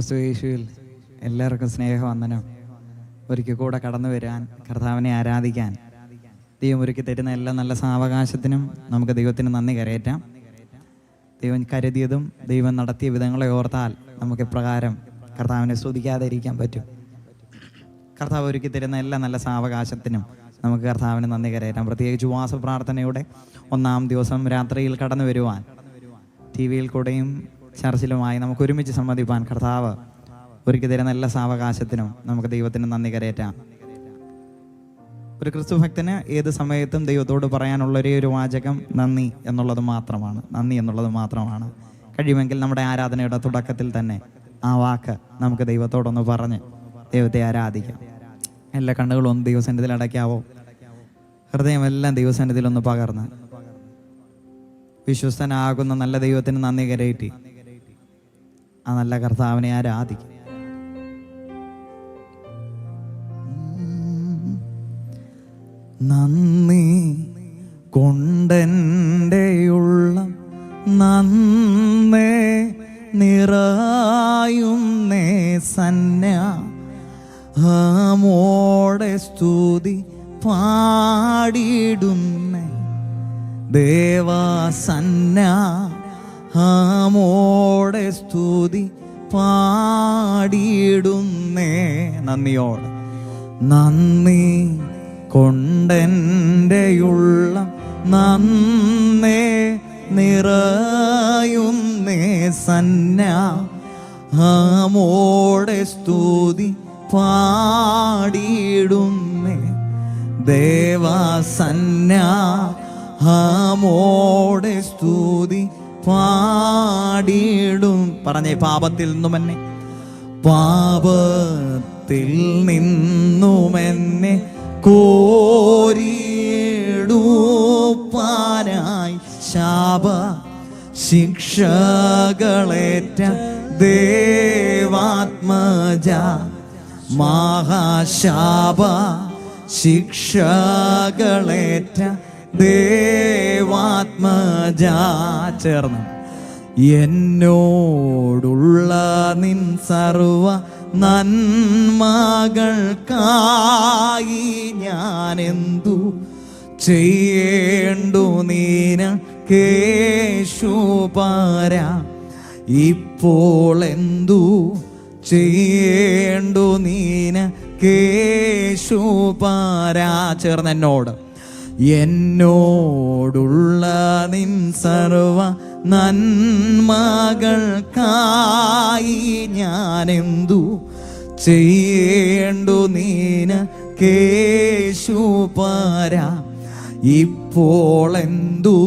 ക്രിസ്തു യേശുവിൽ എല്ലാവർക്കും സ്നേഹവന്ദനം. ഒരിക്കൽ കൂടെ കടന്നു വരാൻ, കർത്താവിനെ ആരാധിക്കാൻ ദൈവം ഒരുക്കി തരുന്ന എല്ലാ നല്ല സാവകാശത്തിനും നമുക്ക് ദൈവത്തിന് നന്ദി കരയറ്റാം. ദൈവം കരുതിയതും ദൈവം നടത്തിയ വിധങ്ങളെ ഓർത്താൽ നമുക്ക് ഇപ്രകാരം കർത്താവിനെ സ്തുതിക്കാതെ ഇരിക്കാൻ പറ്റും. കർത്താവ് ഒരുക്കി തരുന്ന എല്ലാ നല്ല സാവകാശത്തിനും നമുക്ക് കർത്താവിന് നന്ദി കരയറ്റാം. പ്രത്യേകിച്ച് ഉപവാസ പ്രാർത്ഥനയുടെ 1-ാം ദിവസം രാത്രിയിൽ കടന്നു വരുവാൻ ടി വിയിൽ കൂടെയും ചർച്ചിലുമായി നമുക്ക് ഒരുമിച്ച് സംബന്ധിപ്പാൻ കർത്താവ് ഒരുക്കി തരുന്ന എല്ലാ സാവകാശത്തിനും നമുക്ക് ദൈവത്തിന് നന്ദി കരയറ്റാം. ഒരു ക്രിസ്തു ഭക്തന് ഏത് സമയത്തും ദൈവത്തോട് പറയാനുള്ള ഒരേ ഒരു വാചകം നന്ദി എന്നുള്ളത് മാത്രമാണ്. കഴിയുമെങ്കിൽ നമ്മുടെ ആരാധനയുടെ തുടക്കത്തിൽ തന്നെ ആ വാക്ക് നമുക്ക് ദൈവത്തോടൊന്ന് പറഞ്ഞ് ദൈവത്തെ ആരാധിക്കാം. എല്ലാ കണ്ണുകളും ഒന്ന് ദൈവസന്നിധിയിൽ അടയ്ക്കാവോ? ഹൃദയമെല്ലാം ദൈവസന്നിധിയിൽ ഒന്ന് പകർന്ന് വിശ്വസ്തനാകുന്ന നല്ല ദൈവത്തിന് നന്ദി കരയറ്റി ആ നല്ല കർത്താവിനെ ആരാധിക്കും. നന്ദി കൊണ്ടെൻ്റെ ഉള്ളം നന്ദി നിറയുന്നേ സന്നമോടെ സ്തുതി പാടിടുന്നേ ദേവസന്നമോടെ സ്തുതി പാടിടുന്നേ. നന്ദിയോടെ നന്ദി കൊണ്ടെൻ്റെ ഉള്ളം നന്ദി നിറയുന്നേ സന്നമോടെ സ്തുതി പാടിടുന്നേ ദേവസന്നമോടെ സ്തുതി പാടിടും. പറഞ്ഞേ, പാപത്തിൽ നിന്നുമെന്നെ കോരിടുപ്പാനായി ശാപ ശിക്ഷകളേറ്റ ദേവാത്മജ മഹാശാപ ശിക്ഷകളേറ്റ ദേവാത്മജ. ചേർന്ന് എന്നോടുള്ള നിൻ സർവ നന്മകൾക്കായി ഞാനെന്തു ചെയ്യേണ്ടു നീനക്കേശുപര. ഇപ്പോൾ എന്തു ചെയ്യേണ്ടു നീനക്കേശുപര. ചേർന്ന് എന്നോടുള്ള നിൻ സർവ നന്മകൾക്കായി ഞാനെന്തു ചെയ്യേണ്ടു നീനക്കേശുപര. ഇപ്പോൾ എന്തു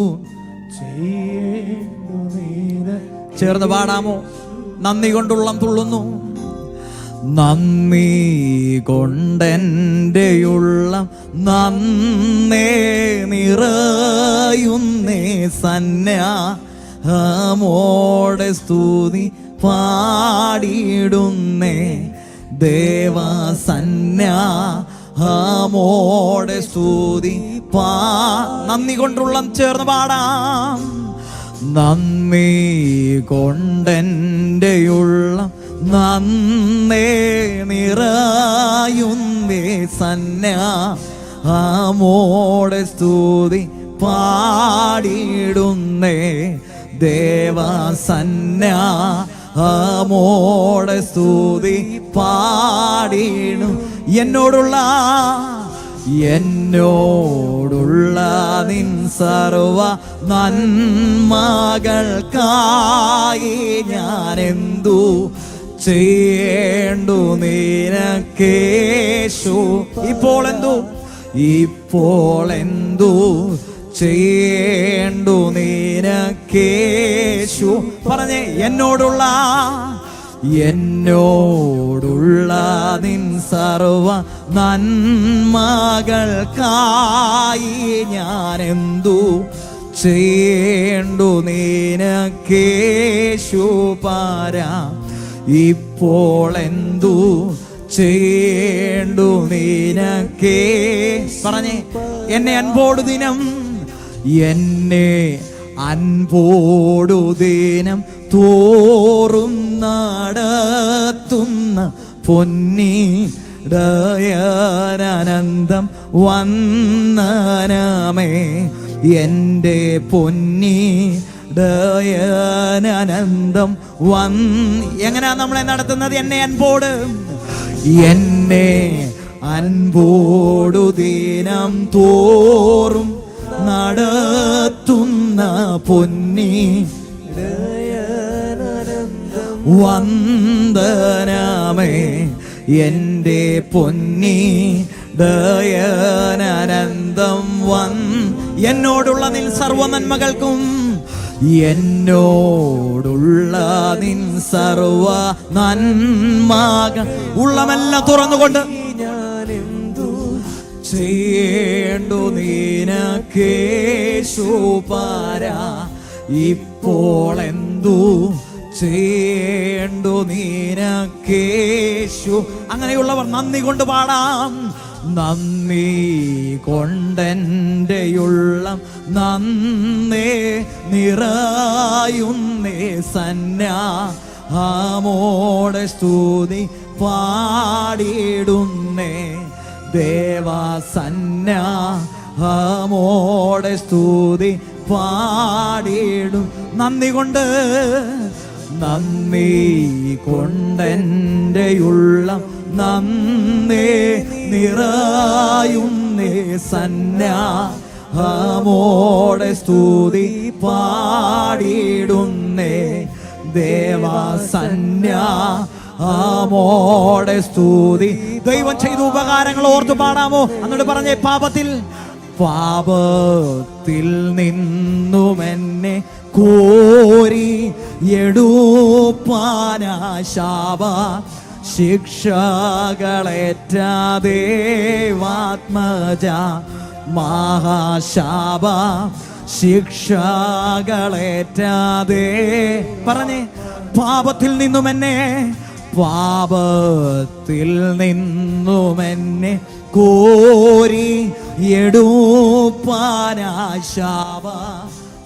ചെയ്യേണ്ടു നീന. ചേർന്ന് പാടാമോ? നന്ദി കൊണ്ടുള്ളം തുള്ളുന്നു. നന്ദി കൊണ്ടെൻ്റെ ഉള്ളം നന്ദി നിറയുന്നേ സന്നമോടെ സ്തുതി പാടിടുന്നേ ദേവസന്നമോടെ സ്തുതി നന്ദി കൊണ്ടുള്ളം ചേർന്ന് പാടാം. നന്ദി കൊണ്ടെൻ്റെ ഉള്ളം നന്ദി നിറയുന്നേ സന്നമോടെ സ്തുതി പാടിടുന്നേ ദേവസന്നമോടെ സ്തുതി പാടിടും. എന്നോടുള്ള നിൻ സർവ നന്മകൾക്കായി ഞാനെന്തു ചെയ്യേണ്ടു നീനക്കേശു. ഇപ്പോൾ എന്തു ചെയ്യേണ്ടു നീനക്കേശു. പറഞ്ഞേ, എന്നോടുള്ള നിൻ സർവ നന്മകൾക്കായി ഞാനെന്തു ചെയ്യേണ്ടു നീനക്കേശുപര. ഇപ്പോൾ എന്തു ചെയ്യേണ്ടു നീനക്കേ. പറഞ്ഞേ, എന്നെ അൻപോടു ദിനം തോറും നടത്തുന്ന പൊന്നി ദയാനന്ദം വന്ദനമേ. എൻ്റെ പൊന്നി ദയാനന്ദം എങ്ങനെയാ നമ്മളെ നടത്തുന്നത്? എന്നെ അൻപോടു ദിനം തോറും നടത്തുന്ന പൊന്നി വന്ദനമേ. എൻ്റെ പൊന്നി ദയാനന്ദം എന്നോടുള്ള നിൻ സർവ നന്മകൾക്കും എന്നോടുള്ള നിൻ സർവ നന്മകൾ ഉള്ളമെല്ലാം തുറന്നുകൊണ്ട് ഞാനെന്തു ചെയ്യേണ്ടു നിനക്കേശുപാരാ. ഇപ്പോൾ എന്തു ചെയ്യേണ്ടു നിനക്കേശു. അങ്ങനെയുള്ളവർ നന്ദി കൊണ്ട് പാടാം. നന്ദി കൊണ്ടെൻ്റെയുള്ളം നന്നേ നിറയുന്നേ സന്നാമോടെ സ്തുതി പാടിടുന്നേ. ദേവസന്നാമോടെ സ്തുതി പാടിടും. നന്ദി കൊണ്ടെൻ്റെയുള്ളം നന്നേ നിറയുന്നേ സന്നാമോടെ സ്തുതി പാടിടുന്നേ. ദേവസന്നാമോടെ സ്തുതി. ദൈവം ചെയ്ത ഉപകാരങ്ങൾ ഓർത്തു പാടാമോ? എന്നിട്ട് പറഞ്ഞേ, പാപത്തിൽ നിന്നും എന്നെ കോരി എടുപ്പാനാശാപ ശിക്ഷകളേറ്റാദേവാത്മജ മഹാശാപ ശിക്ഷകളേറ്റാദേ. പറഞ്ഞേ, പാപത്തിൽ നിന്നും എന്നെ കോരി എടുപ്പാനാശാപ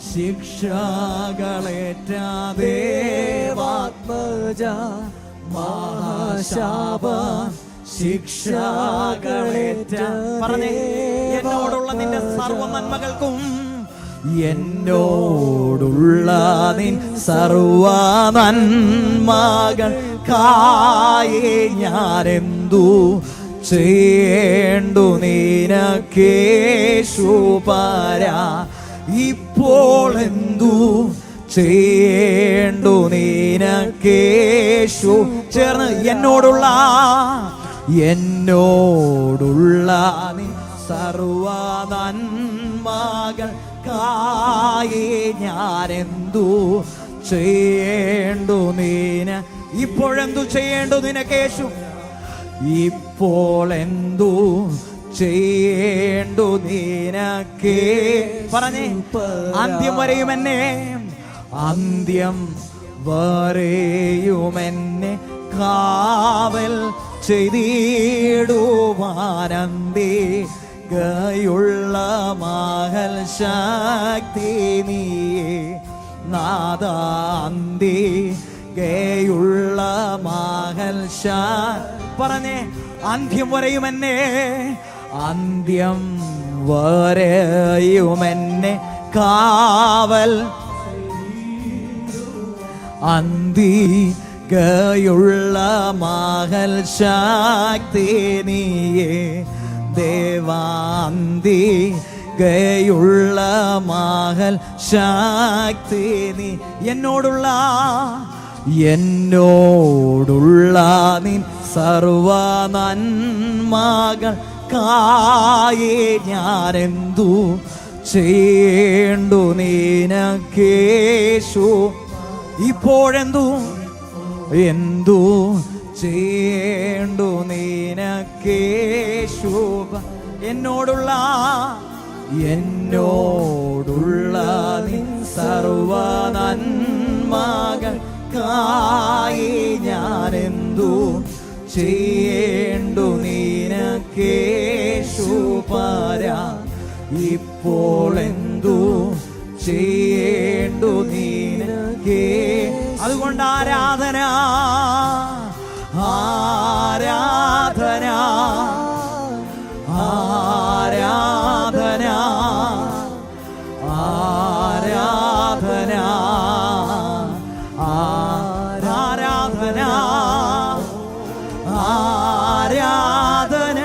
ശിക്ഷകളേറ്റാദേവാത്മജ മഹാശാപ ശിക്ഷകളേറ്റ. പറഞ്ഞേ, എന്നോടുള്ള നിന്റെ സർവ നന്മകൾക്കും എന്നോടുള്ള നിൻ സർവ നന്മകൾക്കായി ഞാനെന്തു ചെയ്യേണ്ടു നിനക്കേശുപാരാ. ഇപ്പോൾ എന്തു ചെയ്യേണ്ടു നിനക്കേശു. ചേർന്ന്, എന്നോടുള്ള നീ സർവ നന്മകൾക്കായി ഞാനെന്തു ചെയ്യേണ്ടു ഇപ്പോഴെന്തു ചെയ്യേണ്ടു നിനക്കേശു. ഇപ്പോൾ എന്തു ചെയ്യേണ്ടു നിനക്കേ. പറഞ്ഞേ, അന്ത്യം വരെയുമെന്നെ കാവൽ ചെയ്തിടുവാനന്ദി ഗയുള്ള മഹൽ ശക്തി നീയേ നാദാന്തി ഗയുള്ള മഹൽ പറഞ്ഞേ, അന്ത്യം വരെയുമെന്നെ കാവൽ അന്തികയുള്ള മഹൽ ശക്തി നീയേ ദേവാന്തികയുള്ള മഹൽ ശക്തി നീ. എന്നോടുള്ള നിൻ സർവ നന്മകൾക്കായി ഞാനെന്തു ചെയ്യേണ്ടു നിനക്കേശു. ഇപ്പോഴെന്തു ചെയ്യേണ്ടു നിനക്കേശു. എന്നോടുള്ള നിൻ സർവ നന്മകൾക്കായി ഞാനെന്തു ചെയ്യേണ്ടു നിനക്കേശുപാരാ. ഇപ്പോൾ എന്തു ചെയ്യേണ്ടു നിനക്കേ. അതുകൊണ്ട് ആരാധന, ആരാധന, ആരാധന, ആരാധന, ആരാധന, ആരാധന,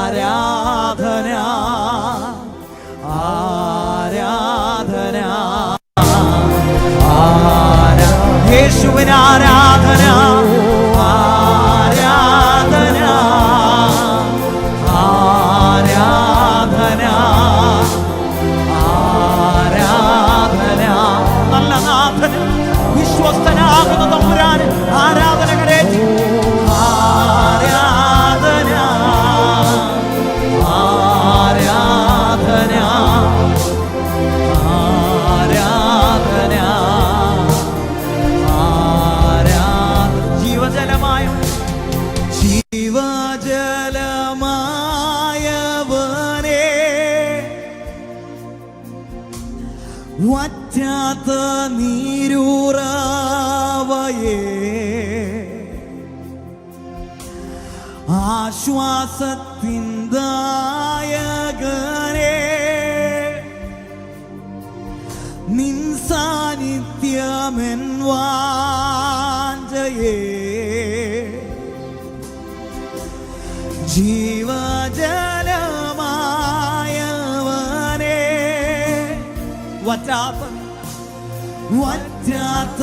ആരാധന, ആരാധന, യേശുവിന് ആരാധന, ആരാധന, ആരാധന, ആരാധന. നല്ല നാഥൻ, വിശ്വസ്തനാകുന്ന തമ്പുരാന് ആരാധന കരേറ്റി. ആരാധന, ആരാധന, ആരാധന, ആരാധന. ജീവജലമായ ജീവജലമായവനെ, വറ്റാത്ത നീരൂറവയേ, ആശ്വാസത്തിൻ ദായകനേ, നിൻ സാന്നിധ്യമെൻ വാഞ്ചയേ, ജീവജലമായവനേ, വറ്റാത്ത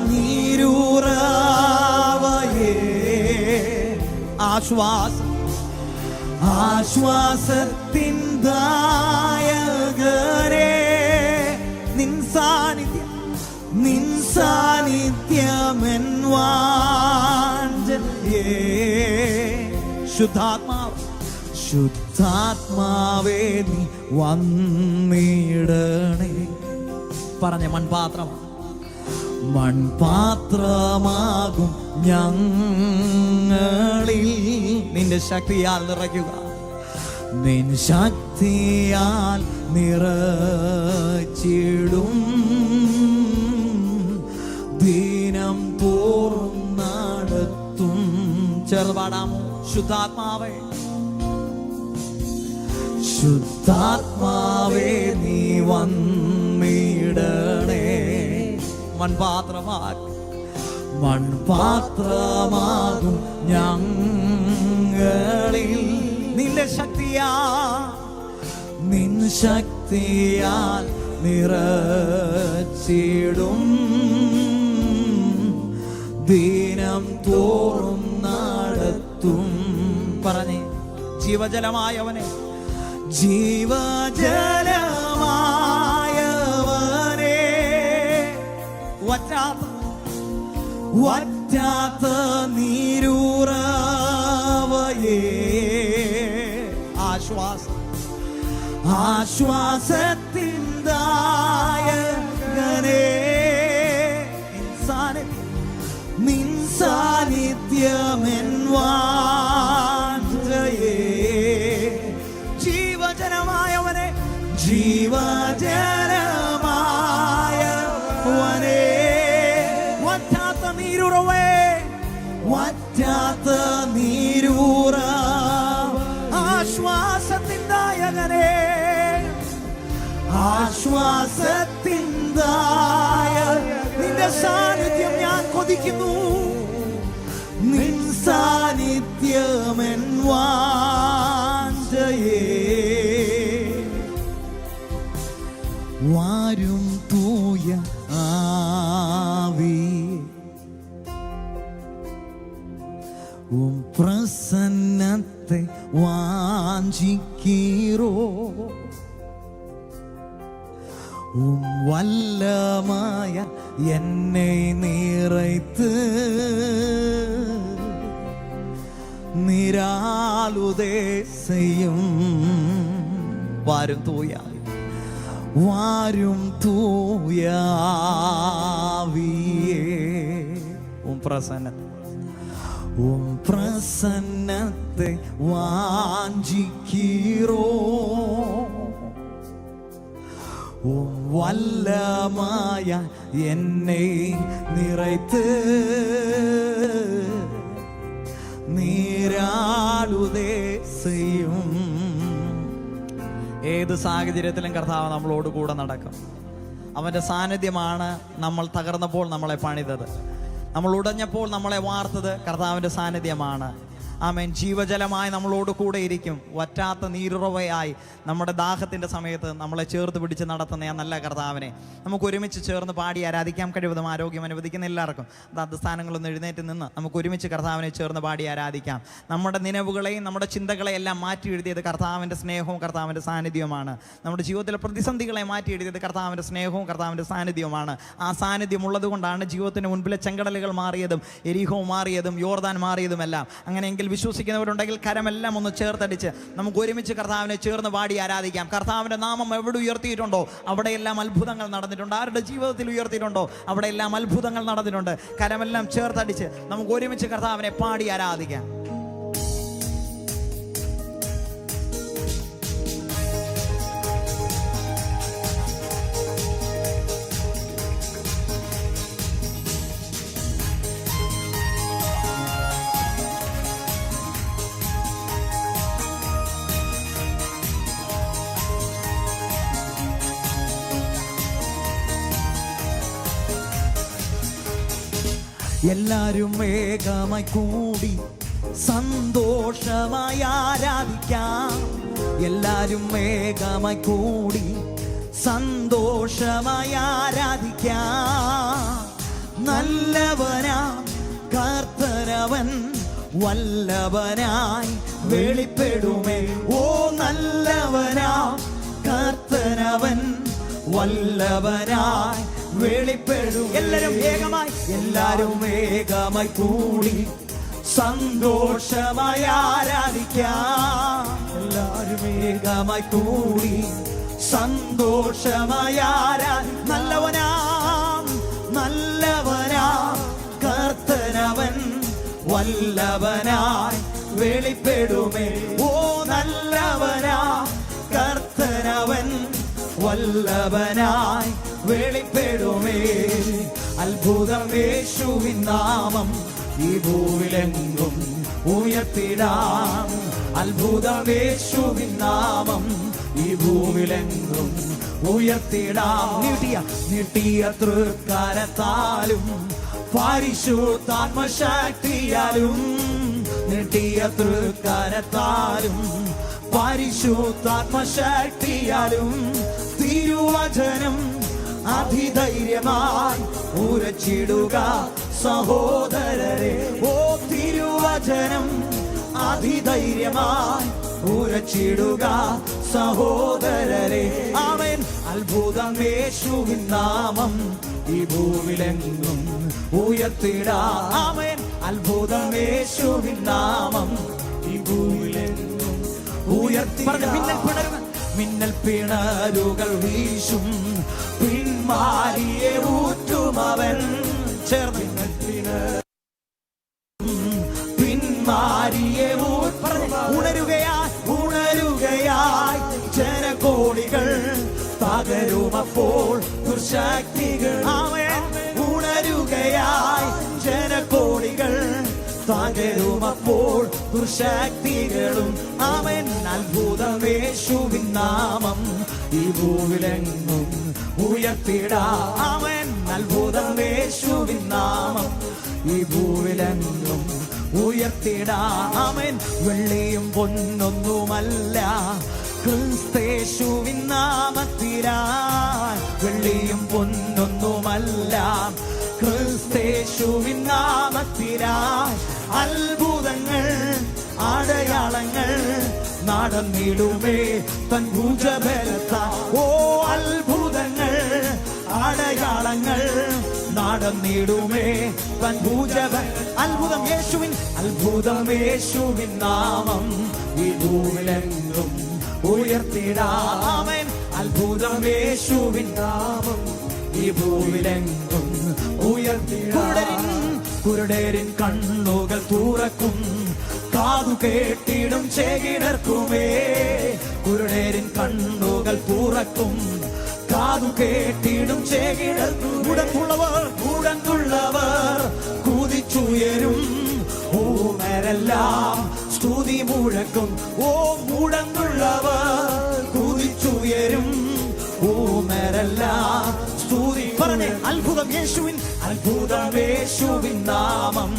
നീരൂറവയേ, ആശ്വാസം, ആശ്വാസത്തിൻ ദായകനേ, നിൻ സാന്നിധ്യം, നിൻ സാന്നിധ്യമെൻ വാഞ്ചയേ. ശുദ്ധാത്മാവ്, ശുദ്ധാത്മാവേ നീ വന്നിടണേ. പറഞ്ഞ മൺപാത്രം, മൺപാത്രമാകും ഞങ്ങളിൽ നിന്റെ ശക്തിയാൽ നിറയ്ക്കുക, നിൻ ശക്തിയാൽ നിറച്ചിടും, ദിനം തോറും നടത്തും. ചെറുപാടാമോ? ശുദ്ധാത്മാവേ, ശുദ്ധാത്മാവേ നീ വന്നിടണേ. മൺപാത്രമാകും ഞങ്ങളിൽ നിന്റെ ശക്തിയാൽ നിറച്ചിടും, ദിനം തോറും നടത്തും. പറഞ്ഞേ, ജീവജലമായവനെ, ജീവജലമായവനെ, വറ്റാത്ത നീരൂറവയേ, ആശ്വാസം, ആശ്വാസത്തിൻ ദായകനേ, നിൻ സാന്നിധ്യമെൻ വാഞ്ചയേ. ജീവജലമായവനെ, ജീവജലമായവനെ, വറ്റാത്ത നീരൂറവേ, വറ്റാത്ത നീരൂറ, ആശ്വാസത്തിൻ ദായകനേ, ആശ്വാസത്തിൻ ദായകനേ. നിന്റെ സാന്നിധ്യം ഞാൻ കൊതിക്കുന്നു, നിൻ സാന്നിധ്യമെൻ വാഞ്ചയേ. വാരും തൂയ ആവിയേ, പ്രസന്നത്തെ വാഞ്ചിക്കീറോ, വല്ലമായ എന്നെ നിറയ്ത്ത് നിരാലുദേ செய்யும். വാരും തൂയ, വാരും തൂയാവിയേ, പ്രസന്നത്തെ വാഞ്ചിക്കീറോ, വല്ലമായ എന്നെ നിറയ്ത്ത് നീരാളുതേ ചെയ്യും. ഏത് സാഹചര്യത്തിലും കർത്താവ് നമ്മളോട് കൂടെ നടക്കും. അവൻ്റെ സാന്നിധ്യമാണ് നമ്മൾ തകർന്നപ്പോൾ നമ്മളെ പണിതത്, നമ്മൾ ഉടഞ്ഞപ്പോൾ നമ്മളെ വാർത്തത് കർത്താവിൻ്റെ സാന്നിധ്യമാണ്. ആമേൻ. ജീവജലമായി നമ്മളോട് കൂടെ ഇരിക്കും. വറ്റാത്ത നീരുറവയായി നമ്മുടെ ദാഹത്തിൻ്റെ സമയത്ത് നമ്മളെ ചേർത്ത് പിടിച്ച് നടത്തുന്ന ആ നല്ല കർത്താവിനെ നമുക്ക് ഒരുമിച്ച് ചേർന്ന് പാടി ആരാധിക്കാം. കഴിവതും ആരോഗ്യം അനുവദിക്കുന്ന എല്ലാവർക്കും സ്ഥാനങ്ങളൊന്നും എഴുന്നേറ്റ് നിന്ന് നമുക്ക് ഒരുമിച്ച് കർത്താവിനെ ചേർന്ന് പാടി ആരാധിക്കാം. നമ്മുടെ നിലവുകളെയും നമ്മുടെ ചിന്തകളെയും എല്ലാം മാറ്റി എഴുതിയത് കർത്താവിൻ്റെ സ്നേഹവും കർത്താവിൻ്റെ സാന്നിധ്യവുമാണ്. നമ്മുടെ ജീവിതത്തിലെ പ്രതിസന്ധികളെ മാറ്റി എഴുതിയത് കർത്താവിൻ്റെ സ്നേഹവും കർത്താവിൻ്റെ സാന്നിധ്യവുമാണ്. ആ സാന്നിധ്യം ഉള്ളത് കൊണ്ടാണ് ജീവിതത്തിന് മുൻപിലെ ചെങ്കടലുകൾ മാറിയതും എരിഹോ മാറിയതും യോർദാൻ മാറിയതുമെല്ലാം. അങ്ങനെയെങ്കിൽ വിശ്വസിക്കുന്നവരുണ്ടെങ്കിൽ കരമെല്ലാം ഒന്ന് ചേർത്തടിച്ച് നമുക്ക് ഒരുമിച്ച് കർത്താവിനെ ചേർന്ന് പാടി ആരാധിക്കാം. കർത്താവിൻ്റെ നാമം എവിടെ ഉയർത്തിയിട്ടുണ്ടോ അവിടെയെല്ലാം അത്ഭുതങ്ങൾ നടന്നിട്ടുണ്ട്. ആരുടെ ജീവിതത്തിൽ ഉയർത്തിയിട്ടുണ്ടോ അവിടെയെല്ലാം അത്ഭുതങ്ങൾ നടന്നിട്ടുണ്ട്. കരമെല്ലാം ചേർത്തടിച്ച് നമുക്ക് ഒരുമിച്ച് കർത്താവിനെ പാടി ആരാധിക്കാം. എല്ലാരും ഏകമായി കൂടി സന്തോഷമായി ആരാധിക്കാം. എല്ലാരും ഏകമായി കൂടി സന്തോഷമായി ആരാധിക്കാം. നല്ലവനാ കർത്തനവൻ വല്ലഭനായി വെളിപ്പെടുമേ. ഓ നല്ലവനാ കർത്തനവൻ വല്ലഭനായി വെളിപ്പെടും. എല്ലാരും ഏകമായി കൂടി സന്തോഷമായി ആരാധിക്കാം. എല്ലാരും ഏകമായി കൂടി സന്തോഷമായി നല്ലവനാ കർത്തനവൻ വല്ലഭനായി വെളിപ്പെടുമേ. ഓ നല്ലവനാ കർത്തനവൻ വല്ലഭനായി വെളിപ്പെടുമേ. അത്ഭുതം യേശുവിൻ നാമം ഈ ഭൂവിലെങ്ങും ഉയർത്തിടാം. അത്ഭുതം യേശുവിൻ നാമം ഈ ഭൂവിലെങ്ങും ഉയർത്തിടാം. നീട്ടിയ തൃക്കരത്താലും പരിശുദ്ധാത്മശക്തിയാലും നീട്ടിയ തൃക്കരത്താലും പരിശുദ്ധാത്മശക്തിയാലും തിരുവചനം അതിധൈര്യമായി ഉരച്ചിടുക സഹോദരരെ. ഓ തിരുവചനം അതിധൈര്യമായി ഉരച്ചിടുക സഹോദരരെ. ആമേൻ. അത്ഭുതം യേശുവിൻ നാമം ഈ ഭൂവിലെങ്ങും ഉയർത്തിടാം. ആമേൻ. അത്ഭുതം യേശുവിൻ നാമം ഈ ഭൂവിലെങ്ങും ഉയർത്തിടാം. മിന്നൽ പിണരുകൾ വീശും പിന്മാരിയെ ഊറ്റുമവൻ. പിന്മാരിയെ ഉണരുകയായി ജനകോടികൾ പകരുമപ്പോൾ ദുർശക്തികൾ. ഉണരുകയായി ജനകോടികൾ പകരുമപ്പോൾ ദുർശക്തികളും. ആമേൻ. അത്ഭുതം യേശുവിൻ നാമം ഈ ഭൂവിലെങ്ങും ഉയർത്തിടാം. ആമേൻ. അത്ഭുതം യേശുവിൻ നാമം ഈ ഭൂവിലെങ്ങും ഉയർത്തിടാം. ആമേൻ. വെള്ളിയും പൊന്നൊന്നുമല്ല ക്രിസ്തേശുവിൻ നാമത്തിലാൽ. വെള്ളിയും പൊന്നൊന്നുമല്ല ക്രിസ്തേശുവിൻ നാമത്തിലാൽ. അത്ഭുതങ്ങൾ അടയാളങ്ങൾ നടന്നിടുമേ തൻ ഭുജബലത്താൽ. ഓ അത്ഭുതങ്ങൾ അടയാളങ്ങൾ നടന്നിടുമേ തൻ ഭുജബല. അത്ഭുതം യേശുവിൻ നാമം ഈ ഭൂവിലെങ്ങും ഉയർത്തിടാം. ആമേൻ. അത്ഭുതം യേശുവിൻ നാമം ഈ ഭൂവിലെങ്ങും ഉയർത്തിടാം. കുരുടരിൻ കണ്ണുകൾ തുറക്കും കാതു കേട്ടിടും ചെകിടർക്കുമേ. കുരുടരിൻ കണ്ണുകൾ തുറക്കും കാതു കേട്ടിടും മുടങ്ങുള്ളവർ കുതിച്ചുയരും. ഊമരെല്ലാം സ്തുതി മുഴക്കും. ഓ മുടങ്ങുള്ളവർ കുതിച്ചുയരും. ഊമരെല്ലാം സ്തുതി. പറഞ്ഞേ, അത്ഭുതം യേശുവിൻ നാമം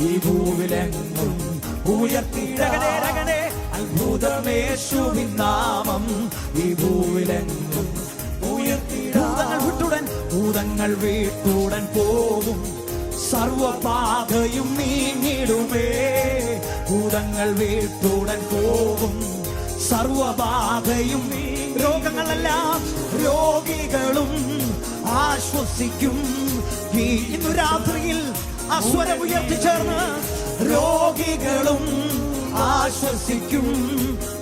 ഈ ഭൂവിലെങ്ങും ഉയർത്തിയിടകനെ. അത്ഭുതം യേശുവിൻ നാമം ഈ ഭൂവിലെങ്ങും ഉയർത്തിയിടും. ഭൂതങ്ങൾ വീട്ടുടൻ പോകും. സർവബാധയും നീങ്ങിടുമേ. ഭൂതങ്ങൾ വീട്ടുടൻ പോകും. സർവബാധയും രോഗങ്ങളെല്ലാം രോഗികളും ആശ്വസിക്കും. ഇന്നു രാത്രിയിൽ അസ്വരം ഉയർത്തിച്ചേർന്ന് രോഗികളും ആശ്വസിക്കും.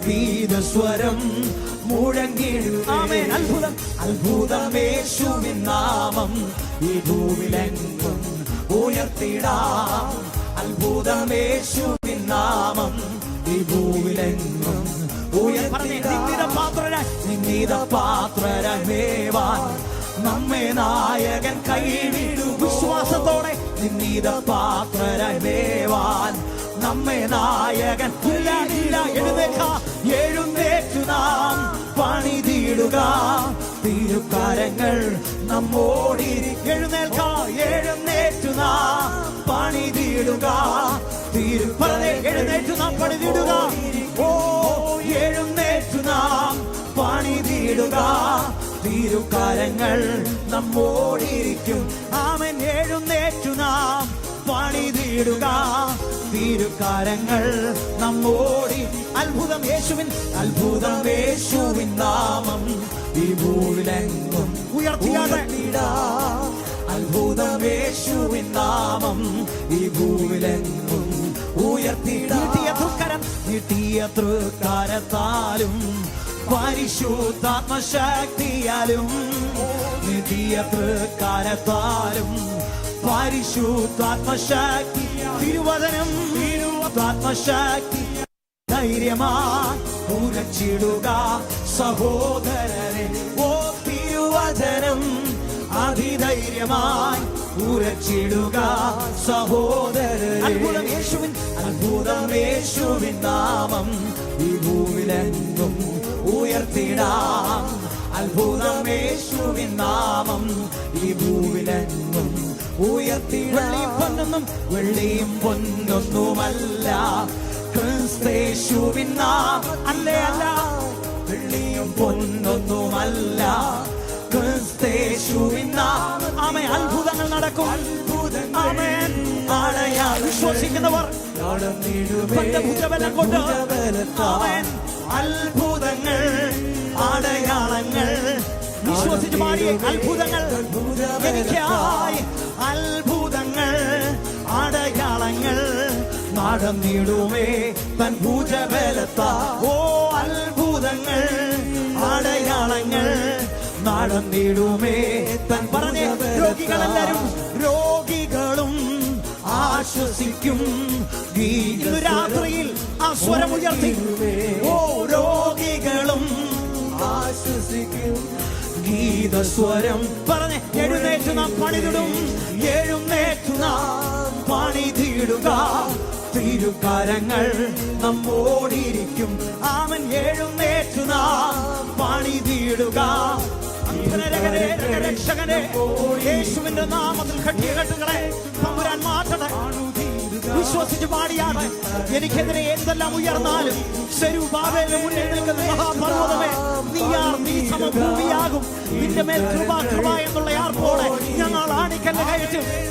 ഗീതസ്വരം മുഴങ്ങിടും. ആമേൻ. അത്ഭുതം യേശുവിൻ നാമം ഈ ഭൂവിലെങ്ങും ഉയർത്തിടാം. അത്ഭുതം യേശുവിൻ നാമം ഈ ഭൂവിലെങ്ങും നിന്നിതപാത്രരമേവാൻ നമ്മെ നായകൻ കൈവിടും. വിശ്വാസത്തോടെ നിന്നിതപാത്രരമേവാൻ നമ്മെ നായകൻ. എഴുന്നേറ്റു നാം പണിതിടുക. തിരുക്കരങ്ങൾ നമ്മോടി. എഴുന്നേറ്റു നാം പണിതിടുക. എഴുന്നേറ്റു നാം പണിതിടുക. ഓ എഴുന്നേറ്റു നാം പണിതിടുക. തിരുക്കരങ്ങൾ നമ്മോടിരിക്കും. ആമേൻ. എഴുന്നേറ്റു നാം പണിതിടുക. തിരുക്കരങ്ങൾ നമ്മോടി. അത്ഭുതം യേശുവിൻ നാമം ഈ ഭൂവിലെങ്ങും ഉയർത്തിയിടാ. അത്ഭുതം യേശുവിൻ നാമം ഈ ഭൂവിലെങ്ങും ഉയർത്തിയിടാ. നീട്ടിയ തൃക്കരത്താലും പരിശുദ്ധാത്മശക്തിയാലും. നീട്ടിയ തൃക്കരത്താലും പരിശുദ്ധാത്മശക്തി. തിരുവചനശക്തി ധൈര്യമായി ഉറച്ചിടുക സഹോദരനെ. ഓ തിരുവചനം അതിധൈര്യമായി ഉറച്ചിടുക സഹോദരനെ. അത്ഭുതം യേശുവിൻ നാമം ഈ ഭൂവിലെങ്ങും ഉയർത്തിടാം. അത്ഭുതം യേശുവിൻ നാമം ഈ ഭൂവിലെങ്ങും ഉയർത്തിടാം. വെള്ളിയും പൊന്നൊന്നുമല്ല ക്രിസ്തേശുവിൻ നാമം. അല്ലേ അല്ല, വെള്ളിയും പൊന്നൊന്നുമല്ല ക്രിസ്തേശുവിൻ നാമം. ആമേൻ. അത്ഭുതങ്ങൾ നടക്കും. ആമേൻ. വിശ്വസിക്കുന്നവർ ഭുജബലം കൊണ്ട് അത്ഭുതങ്ങൾ അടയാളങ്ങൾ വിശ്വസിച്ച് പാടിയ അത്ഭുതങ്ങൾ എനിക്കായി. അത്ഭുതങ്ങൾ അടയാളങ്ങൾ നടന്നിടുമേ തൻ ഭുജബലത്താ. ഓ അത്ഭുതങ്ങൾ അടയാളങ്ങൾ നടന്നിടുമേ തൻ. പറഞ്ഞ രോഗികളെല്ലാരും രോഗികളും ആശ്വസിക്കും. ഇന്നു രാത്രിയിൽ ആ സ്വരം ഉയർത്തി. ഓ രോഗികളും ആശ്വസിക്കും. ഗീതസ്വരം പറഞ്ഞ് എഴുന്നേറ്റു നാം പണിതിടും. എഴുന്നേറ്റു നാം പണിതിടുക. തിരുക്കരങ്ങൾ നമ്മോടിരിക്കും. ആമൻ. എഴുന്നേറ്റു നാം പണിതിടുക. രക്ഷകനെ യേശുവിന്റെ നാമത്തിൽ കെട്ടിയ കെട്ടുകളെ തമ്പുരാൻ മാറ്റട്ടെ. വിശ്വസിച്ച് പാടിയാണ്. എനിക്കെതിരെ എന്തെല്ലാം ഉയർന്നാലും ശരൂബാബേലിന് മുന്നിൽ നിൽക്കുന്ന മഹാപർവ്വതമേ, നീ സമഭൂമിയാകും. നിന്റെ മേൽ കൃപ എന്നുള്ള ആർപ്പോടെ ഞങ്ങൾ ആണിക്കല്ല് കയറ്റും.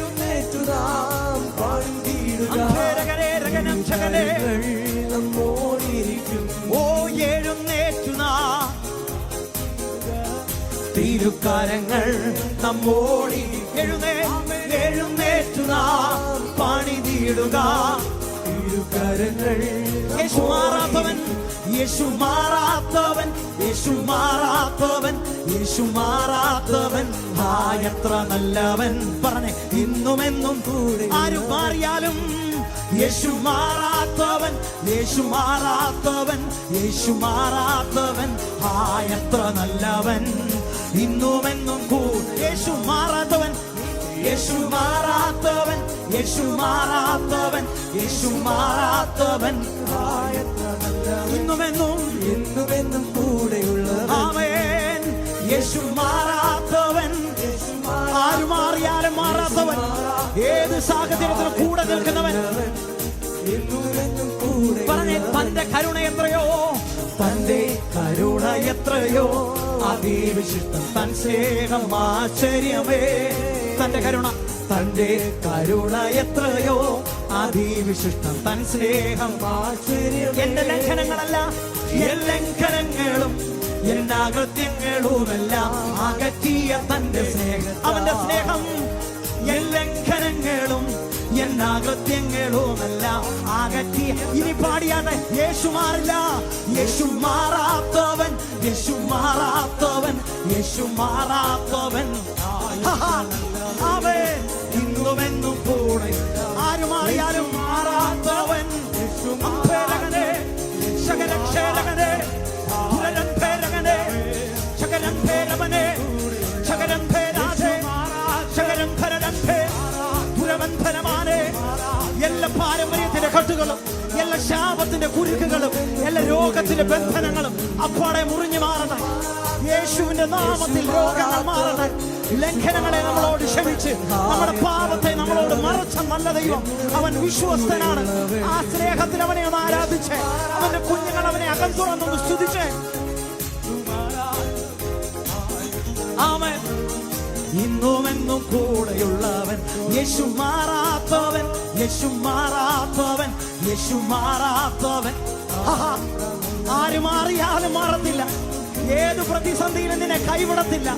ഓ എഴുന്നേറ്റു നാം. തിരുക്കരങ്ങൾ നമ്മോടി. എഴുന്നേറ്റു നാം പണിതിടുക. തിരുക്കരങ്ങൾ. യേശു മാറാത്തവൻ, യേശു മാറാത്തവൻ, യേശു മാറാത്തവൻ, യേശു മാറാത്തവൻ. എത്ര നല്ലവൻ. പറഞ്ഞേ, ഇന്നുമെന്നും കൂടെ. ആരും മാറിയാലും യേശു മാറാത്തവൻ, യേശു മാറാത്തവൻ, യേശു മാറാത്തവൻ. എത്ര നല്ലവൻ. ഇന്നുമെന്നും യേശു മാറാത്തവൻ, യേശു മാറാത്തവൻ, യേശു മാറാത്തവൻ, യേശു മാറാത്തവൻ, ഇന്നുമെന്നും എന്നുമെന്നും കൂടെയുള്ളവൻ. ആമേൻ. യേശു മാറാത്തവൻ, ആര് മാറിയാലും മാറാത്തവൻ, ഏത് സാഹചര്യത്തിലും കൂടെ നിൽക്കുന്നവൻ. പറഞ്ഞേ, തന്റെ കരുണ എത്രയോ, തന്റെ കരുണ എത്രയോ അതിവിശിഷ്ടം, തൻ സ്നേഹം ആശ്ചര്യമേ. തന്റെ കരുണ, തന്റെ കരുണ എത്രയോ അതിവിശിഷ്ടം, തൻ സ്നേഹം ആശ്ചര്യം. എന്റെ ലംഘനങ്ങളല്ല, എന്റെ ലംഘനങ്ങളും എന്റെ അകൃത്യങ്ങളുമെല്ലാം അകറ്റിയ തന്റെ സ്നേഹം, അവന്റെ സ്നേഹം. എന്റെ ലംഘനങ്ങളും എന്റെ അകൃത്യങ്ങളുമെല്ലാം അകറ്റിയ. ഇനി പാടിയാട്ടെ, യേശു മാറില്ല, യേശു മാറാത്തവൻ, യേശു മാറാത്തവൻ, യേശു മാറാത്തവൻ. അവൻ ഇന്നുമെന്നും കൂടെ, ആര് മാറിയാലും മാറാത്തവൻ. യേശുമാരകനെ ശകരക്ഷേരകനെ പുരൻ പേരകനെ ശകരം പേരവനെ ശകരം പേരാതെ ശകരം ഭരൻ പേ പുരവൻ ഭരമാനെ. എല്ലാ പാരമ്പര്യത്തിന്റെ കെട്ടുകളും എല്ലാ ശാപത്തിന്റെ കുരുക്കുകളും എല്ലാ രോഗത്തിന്റെ ബന്ധനങ്ങളും അപ്പാടെ മുറിഞ്ഞു മാറണം. യേശുവിന്റെ നാമത്തിൽ രോഗങ്ങൾ മാറണം. ലംഘനങ്ങളെ നമ്മളോട് ക്ഷമിച്ച് നമ്മുടെ പാപത്തെ നമ്മളോട് മറച്ച നല്ല ദൈവം, അവൻ വിശ്വസ്തനാണ്. ആ സ്നേഹത്തിൽ അവനെ ഒന്ന് ആരാധിച്ച്, അവന്റെ കുഞ്ഞുങ്ങൾ അവനെ അകം തുറന്നൊന്ന് സ്തുതിച്ച്. ആമേൻ. ഇന്നുമെന്നും കൂടെയുള്ളവൻ, യേശു മാറാത്തവൻ, യേശു മാറാത്തവൻ, യേശു മാറാത്തവൻ. ആര് മാറിയാലും മാറത്തില്ല, ഏത് പ്രതിസന്ധിയിലും നിന്നെ കൈവിടത്തില്ല.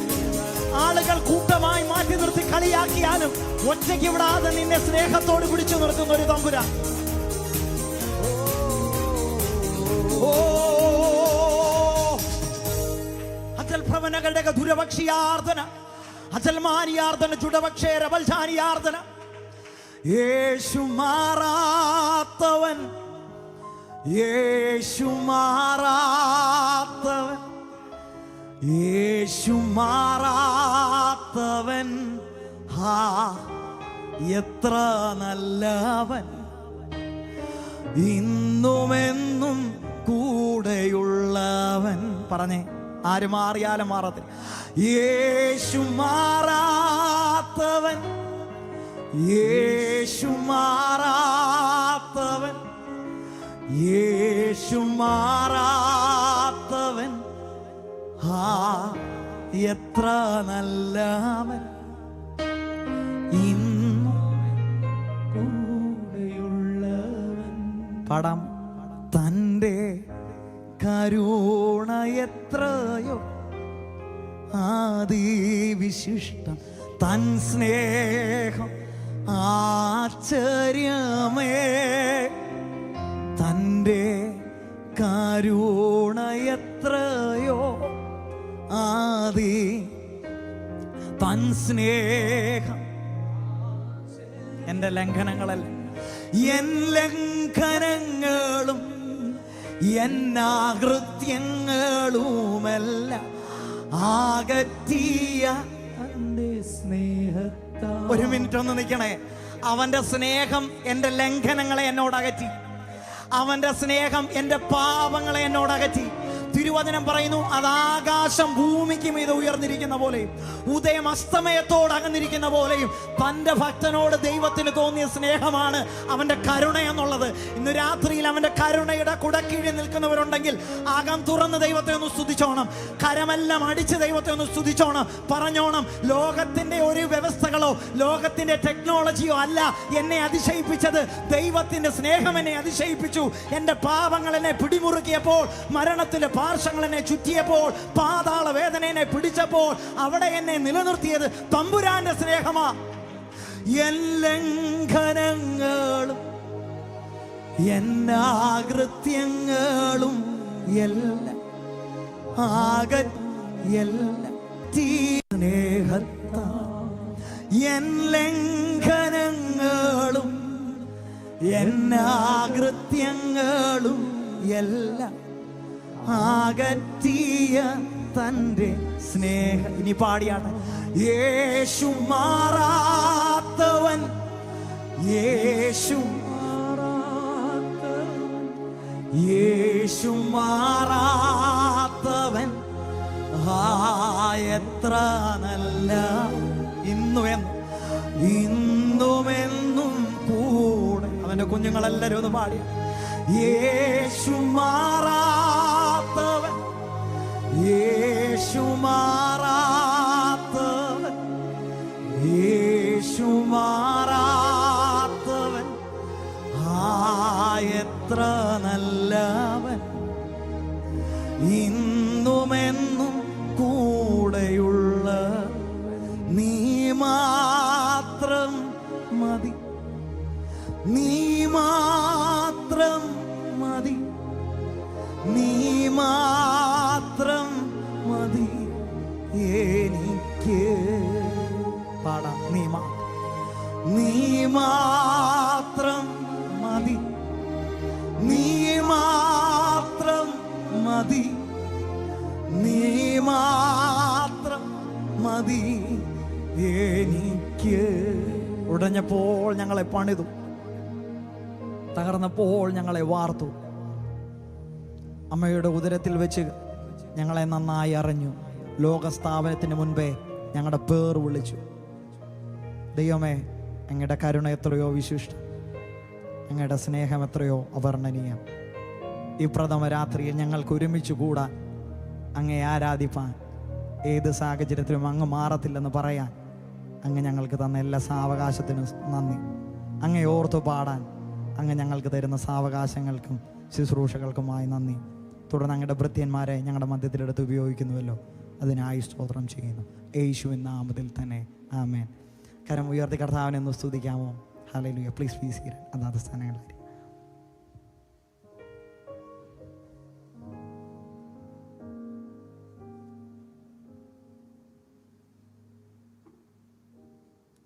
ആളുകൾ കൂട്ടമായി മാറ്റി നിർത്തി കളിയാക്കിയാലും ഒറ്റയ്ക്ക് വിടാതെ നിന്നെ സ്നേഹത്തോട് പിടിച്ചു നിർത്തുന്ന ഒരു തമ്പുരാൻ. അചൽ ഭവനകളുടെ ദുരപക്ഷിയാർദ്ദന, അചൽമാനിയാർദ്ദന, ചുടപക്ഷേ രബൽജാനിയാർദ്ദന. യേശു മാറാത്തവൻ, യേശു മാറാത്തവൻ, യേശു മാറാത്തവൻ. എത്ര നല്ലവൻ, ഇന്നുമെന്നും കൂടെയുള്ളവൻ. പറഞ്ഞേ, ആര് മാറിയാലും മാറത്തില്ല. യേശു മാറാത്തവൻ, യേശു മാറാത്തവൻ, യേശു മാറാത്തവൻ. എത്ര നല്ലവൻ, കൂടെയുള്ളവൻ. പാടാം. തൻ്റെ കരുണ എത്രയോ അതിവിശിഷ്ടം, തൻ സ്നേഹം ആശ്ചര്യമേ. തൻ്റെ കരുണ എത്രയോ തൻ സ്നേഹം. എന്റെ ലംഘനങ്ങളല്ല, എൻ ലംഘനങ്ങളും എന്നാകൃത്യങ്ങളുമെല്ലാം അകറ്റിയ സ്നേഹത്താ. ഒരു മിനിറ്റ് ഒന്ന് നിൽക്കണേ. അവന്റെ സ്നേഹം എന്റെ ലംഘനങ്ങളെ എന്നോട് അകറ്റി, അവന്റെ സ്നേഹം എന്റെ പാപങ്ങളെ എന്നോട് അകറ്റി. തിരുവചനം പറയുന്നു, അത് ആകാശം ഭൂമിക്ക് മീതെ ഉയർന്നിരിക്കുന്ന പോലെയും ഉദയം അസ്തമയത്തോട് അകന്നിരിക്കുന്ന പോലെയും തൻ്റെ ഭക്തനോട് ദൈവത്തിന് തോന്നിയ സ്നേഹമാണ് അവൻ്റെ കരുണ എന്നുള്ളത്. ഇന്ന് രാത്രിയിൽ അവൻ്റെ കരുണയുടെ കുടക്കീഴിൽ നിൽക്കുന്നവരുണ്ടെങ്കിൽ അകം തുറന്ന് ദൈവത്തെ ഒന്ന് സ്തുതിച്ചോണം, കരമെല്ലാം അടിച്ച് ദൈവത്തെ ഒന്ന് സ്തുതിച്ചോണം, പറഞ്ഞോണം. ലോകത്തിൻ്റെ ഒരു വ്യവസ്ഥകളോ ലോകത്തിൻ്റെ ടെക്നോളജിയോ അല്ല എന്നെ അതിശയിപ്പിച്ചത്, ദൈവത്തിൻ്റെ സ്നേഹം എന്നെ അതിശയിപ്പിച്ചു. എൻ്റെ പാപങ്ങൾ എന്നെ പിടിമുറുക്കിയപ്പോൾ, മരണത്തിലെ പാർശ്വങ്ങൾ എന്നെ ചുറ്റിയപ്പോൾ, പാതാള വേദന എന്നെ പിടിച്ചപ്പോൾ, അവിടെ എന്നെ നിലനിർത്തിയത് തമ്പുരാന്റെ സ്നേഹമാ. ലംഘനങ്ങളും എന്നാകൃത്യങ്ങളും എല്ലാം സ്നേഹത്താ. ലംഘനങ്ങളും എന്നാകൃത്യങ്ങളും എല്ലാം അകറ്റിയ തൻ്റെ സ്നേഹ. ഇനി പാടിയാണ് യേശു മാറാത്തവൻ, യേശു യേശു മാറാത്തവൻ എത്ര നല്ല. ഇന്നുമെന്നും കൂടെ. അവന്റെ കുഞ്ഞുങ്ങളെല്ലാരും ഒന്ന് പാടിയ യേശു മാറാത്തവൻ, യേശു മാറാത്തവൻ, യേശു മാറാത്തവൻ എത്ര നല്ലവൻ, ഇന്നുമെന്നും കൂടെയുള്ള നീ മാത്രം മതി, നീ മാത്രം മതി, നീ മാത്രം മതി എനിക്ക്. പാടാം. നീ മാത്രം മതി, നീ മാത്രം മതി, നീ മാത്രം മതി എനിക്ക്. ഉടഞ്ഞപ്പോൾ ഞങ്ങളെ പണിതു, തകർന്നപ്പോൾ ഞങ്ങളെ വാർത്തു. അമ്മയുടെ ഉദരത്തിൽ വെച്ച് ഞങ്ങളെ നന്നായി അറിഞ്ഞു. ലോകസ്ഥാപനത്തിന് മുൻപേ ഞങ്ങളുടെ പേർ വിളിച്ചു. ദൈവമേ, അങ്ങയുടെ കരുണ എത്രയോ വിശിഷ്ടം, അങ്ങയുടെ സ്നേഹം എത്രയോ അവർണ്ണനീയം. ഈ പ്രഥമ രാത്രിയിൽ ഞങ്ങൾക്ക് ഒരുമിച്ച് കൂടാൻ, അങ്ങയെ ആരാധിപ്പാൻ, ഏത് സാഹചര്യത്തിലും അങ്ങ് മാറത്തില്ലെന്ന് പറയാൻ അങ്ങ് ഞങ്ങൾക്ക് തന്ന എല്ലാ സാവകാശത്തിനും നന്ദി. അങ്ങയെ ഓർത്തു പാടാൻ അങ്ങ് ഞങ്ങൾക്ക് തരുന്ന സാവകാശങ്ങൾക്കും ശുശ്രൂഷകൾക്കുമായി നന്ദി. തുടർന്ന് അങ്ങയുടെ ഭൃത്യന്മാരെ ഞങ്ങളുടെ മധ്യത്തിലെടുത്ത് ഉപയോഗിക്കുന്നുവല്ലോ, അതിനായി സ്തോത്രം ചെയ്യുന്നു. യേശുവിൻ നാമത്തിൽ തന്നെ ആമേൻ. കരം ഉയർത്തി കർത്താവിനെ ഒന്ന് സ്തുതിക്കാമോ? ഹല്ലേലൂയ. Please be seated. അതാത് സ്ഥാനങ്ങളിൽ